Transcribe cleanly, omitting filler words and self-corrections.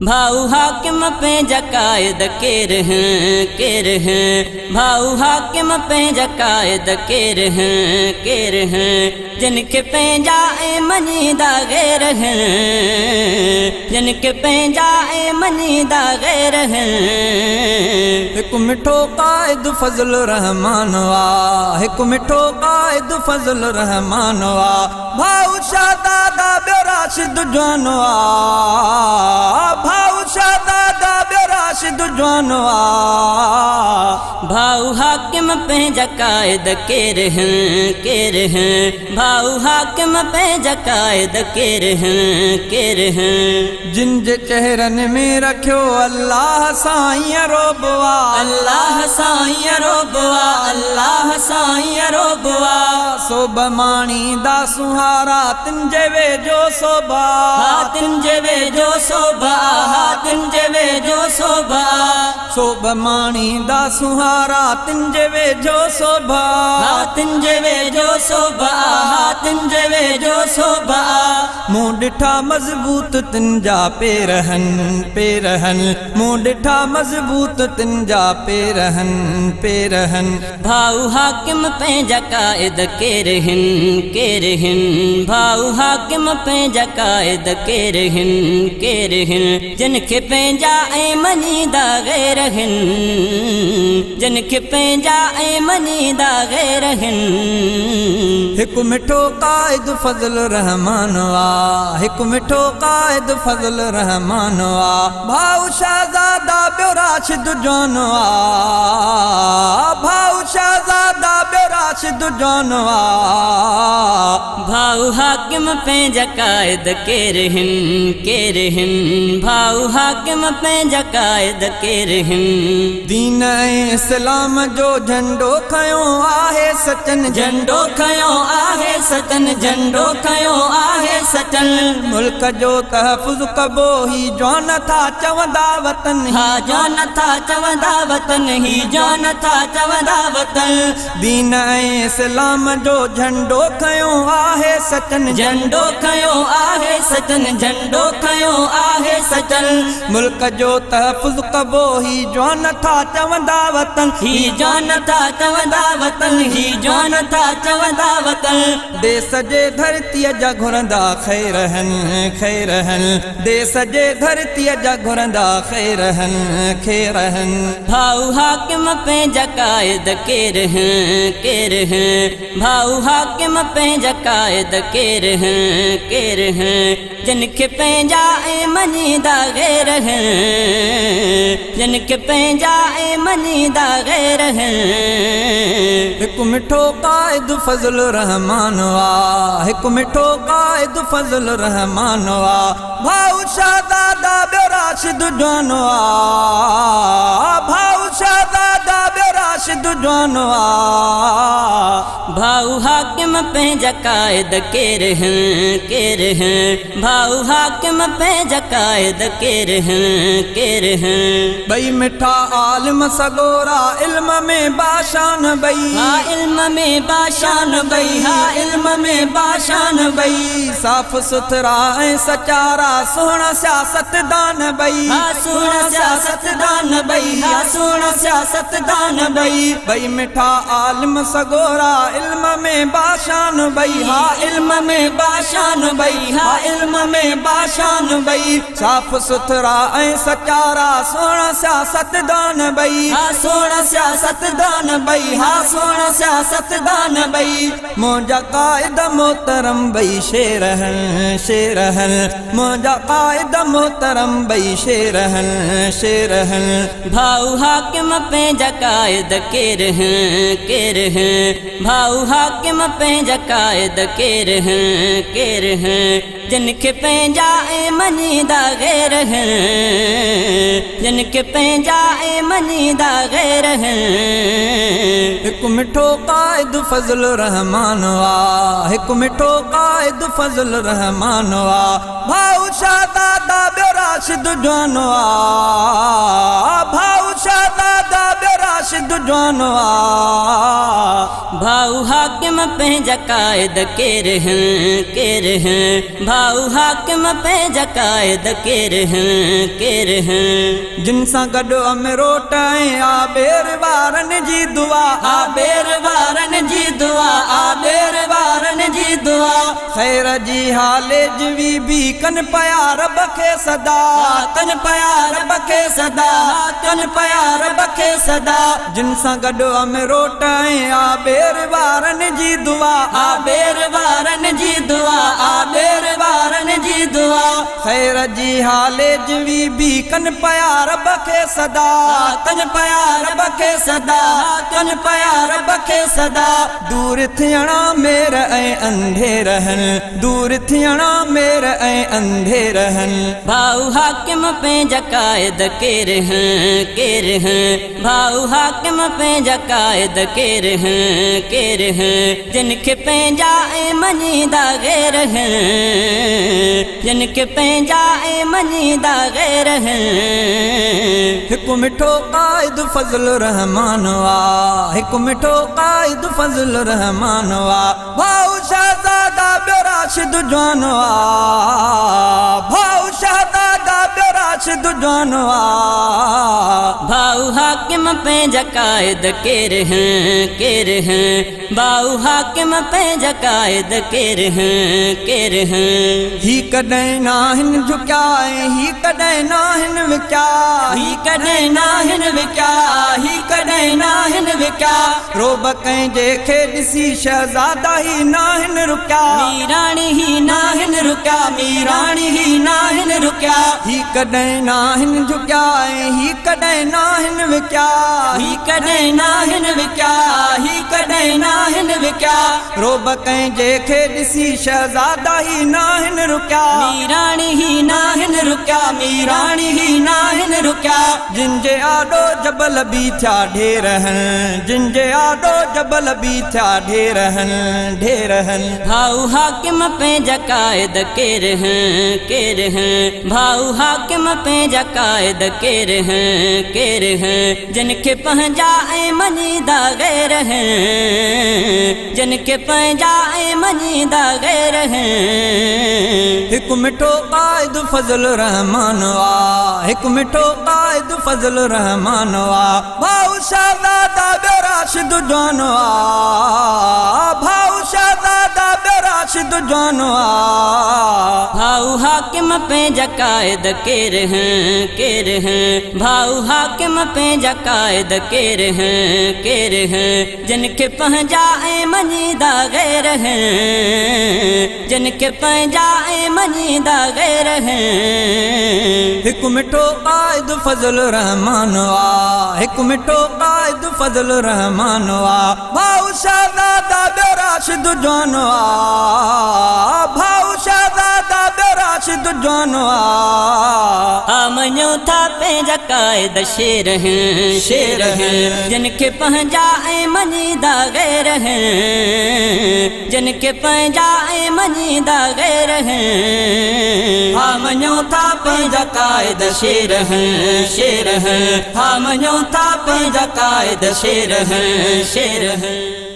भाऊ हाकिम पे जकायद केर हैं भाऊ हाकिम पे जकायद केर हैं जिनके पंहिंजा मनीदा गैर हैं जिनके पंहिंजा मनीदा गैर हैं। हिकु मिठो क़ाइद फज़ल रहमान वा हिकु मिठो क़ाइद फज़ल रहमान वा भाऊ शाहदादा ॿियो राशिद जवान वा भाऊ शाहदादा ॿियो राशिद जवान वा भाऊ हाकिम पे जकायद केर हैं भाऊ हाकिम पे जकायद केर हैं जिन जे चेहरनि में रखियो अल्लाह साईं रोबवा अल्लाह साईं रोबवा अल्लाह साईं रोबवा सोब माणी दा सुहारा तिंजे वेझो सोभा तिंजे वेझो शोभा तिंजे वेझो शोभा सोब माणी दा सुहारा तिंजे वेझो सोभा तिंजे वेझो शोभा तिंजे वेझो शोभा मूं ॾिठा मज़बूत तिंजा पेरहन मूं ॾिठा मज़बूत तिंजा पेरहन भाऊ हाकिम पे जकायद केर हिन भाऊ हाकिम पे जकायद केर हिन जिनके पंहिंजा मनीदा गैर हिन जिनके पंहिंजा मनीदा गैर हिन। हिकु मिठो क़ाइद फज़ल रहमान वा हिकु मिठो क़ाइद फज़ल रहमान वा भाऊ शाहज़ादा ॿियो राशिद जवान वा भाऊ शाहज़ादा ॿियो राशिद जवान वा भाऊ हाकिम पे जकायद केर हिन भाऊ हाकिम पे जकायद केर हिन दीन इस्लाम जो झंडो खयो आहे सचन झंडो खयो आहे सचन झंडो खयो आहे सचन मुल्क जो तहफ़ुज़ कबो ही जो नथा चवंदा वतन जो नथा चवंदा वतन ही जो नथा चवंदा वतन दीन इस्लाम जो झंडो खयो आहे सचन झंडो खयो आहे सचन झंडो खयो आहे सचन मुल्क जो तहफ़ुज़ कबो ही जो नथा चवंदा वतन ही जो नथा चवंदा वतन ही जो नथा चवंदा वतन देश जे धरतीअ जा घुरंदा ख़ैरहन देश जे धरतीअ जा घुरंदा ख़ैरहन भाऊ हाकिम पे जकायद केर हैं भाऊ हाकिम पे जकायद केर हैं जिनके पंहिंजा मनीदा गैर हैं जिनके पंहिंजा मनीदा गैर हैं। हिकु मिठो क़ाइद फज़ल रहमान वा हिकु मिठो क़ाइद फज़ल रहमान वा भाऊ शाहज़ादा ॿियो राशिद जवान वा भाऊ शाहज़ादा ॿियो राशिद जवान वा भाऊ हाकिम पे जकायद केर हैं भाऊ हाकिम पे जकायद केर हैं बई मिठा आलिम सगोरा इल्म में बाशान बई इल्म में बाशान बई इल्म में बाशान बई साफ़ सुथरा सचारा सुहिणा सियासतदान बई सुहिणा सियासतदान बई सुहिणा सियासतदान बई बई मिठा आलिम सगोरा इल्म में बाशान बई इल्म में बाशान बई इल्म में बाशान बई साफ़ सुथरा सचारा सुहिणा सियासतदान बई सुहिणा सियासतदान बई सुहिणा सियासतदान बई मुंहिंजा क़ाइद मोहतरम बई शेरहन मुंहिंजा क़ाइद मोहतरम बई शेरहन भाऊ हाकिम पे जकायद केर हैं भाऊ हाकिम पे जकायद केर हैं जिनके पंहिंजा मनीदा गैर हैं जिनके पंहिंजा मनीदा गैर हैं। हिकु मिठो क़ाइद फज़ल रहमान वा हिकु मिठो क़ाइद फज़ल रहमान वा भाऊ शाहज़ादा ॿियो राशिद जवान वा भाऊ शाहज़ादा ॿियो राशिद जवानवा भाऊ हाकिम पंहिंजा क़ाइद केर हैं भाऊ हाकिम पंहिंजा क़ाइद केर हैं जिन सां गॾु अमिरो टाइं आबेर वारनि जी दुआ आबेर वारनि जी दुआ आबेर वारनि जी दुआ ख़ैर जी हाले जीवी भी कन पया रब खे सदा कन पया रब खे सदा कन पया रब खे सदा जिन सां गॾु अमिरो टाइं आबेर वारनि जी दुआ आबेर वारनि जी दुआ आबेर वारनि जी दुआ ख़ैर जी हाले जीवी भी कन पया रब खे सदा कन पया रब खे सदा कन पया रब खे सदा दूर थियणा मेर ऐं अंधेरहनि दूर थियणा मेर ऐं अंधेरहनि भाऊ हाकिम पंहिंजा क़ाइद केर हैं भाऊ हाकिम पंहिंजा क़ाइद केर हैं जिनखे पंहिंजा ऐं मञीदा गैर हैं जिनखे पंहिंजा ऐं मञीदा गैर हैं हिकु मिठो क़ाइद फज़ल रहमान वा हिकु मिठो क़ाइद फज़ल रहमान वा भाऊ शहज़ादा ॿियो राशिद जवानवा भाऊ शहज़ादा ॿियो राशिद जवानवा भाऊ हाकिम पंहिंजा क़ाइद केर हैं भाऊ हाकिम पंहिंजा क़ाइद केर हैं ही कॾहिं नाहिन झुकिया ऐं ही कॾहिं नाहिन विकिया ही कॾहिं नाहिन विकिया ही कॾहिं नाहिन विकिया रोब कंहिंजे खे ॾिसी शहज़ादा ही नाहिन रुकिया मीराणी ही नाहिन रुकिया मीराणी ही नाहिन रुकिया ही कॾहिं नाहिन झुकिया ऐं ही कॾहिं नाहिन विकिया ही कॾहिं नाहिन विकिया ही कॾहिं नाहिन विकिया रोब कंहिंजे खे ॾिसी शहज़ादा ही नाहिन रुकिया मीराणी ही नाहिन रुकिया मीराणी ही नाहिन रुकिया जिन जे आॾो जबल बि थिया ढेरहनि जिन जे आॾो जबल बि थिया ढेरहनि भाऊ हाकिम पंहिंजा क़ाइद केर हैं भाऊ हाकिम पंहिंजा क़ाइद केर हैं जिनखे पंहिंजा ऐं मञीदा गैर हैं जिनखे पंहिंजा ऐं मञीदा गैर हैं हिकु मिठो क़ाइद फज़ल रहमान वा हिकु मिठो क़ाइद फज़ल रहमान वा भाऊ शहज़ादा ॿियो राशिद जवानवा भाऊ शहज़ादा ॿियो राशिद जवानवा भाऊ हाकिम पंहिंजा क़ाइद केर हैं भाऊ हाकिम पंहिंजा क़ाइद केर हैं जिनखे पंहिंजा ऐं मञीदा गैर हैं जिनखे पंहिंजा ऐं मञीदा गैर हैं हिकु मिठो क़ाइद फज़ल रहमान वा हिकु मिठो क़ाइद फज़ल रहमान वा भाऊ शहज़ादा ॿियो राशिद जवानवा भाऊ शहज़ादा ॿियो राशिद जवानवा मञो था पंहिंजा क़ाइद शेर हैं जिनखे पंहिंजा ऐं मञीदा गैर हैं जिनखे पंहिंजा ऐं मञीदा गैर हैं मञो था पंहिंजा क़ाइद शेर हैं मञो था पंहिंजा क़ाइद शेर हैं